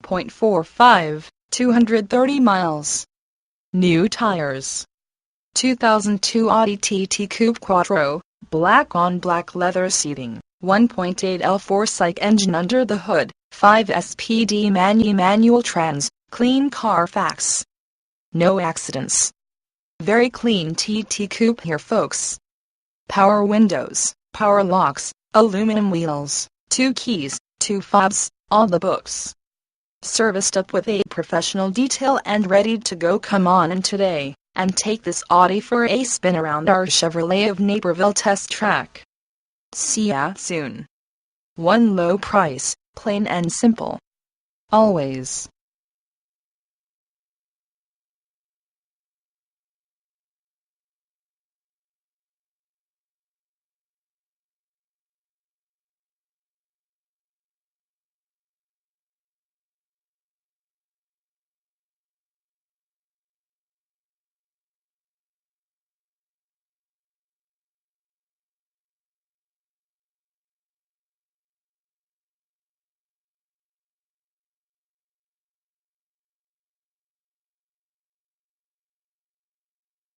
0.45, 230 miles. New tires. 2002 Audi TT Coupe Quattro, black on black leather seating, 1.8L 4-cycle engine under the hood, 5 SPD manual trans, clean CARFAX. No accidents. Very clean TT Coupe here folks. Power windows, power locks, aluminum wheels, 2 keys, 2 fobs, all the books. Serviced up with a professional detail and ready to go. Come on in today and take this Audi for a spin around our Chevrolet of Naperville test track. See ya soon. One low price, plain and simple. Always.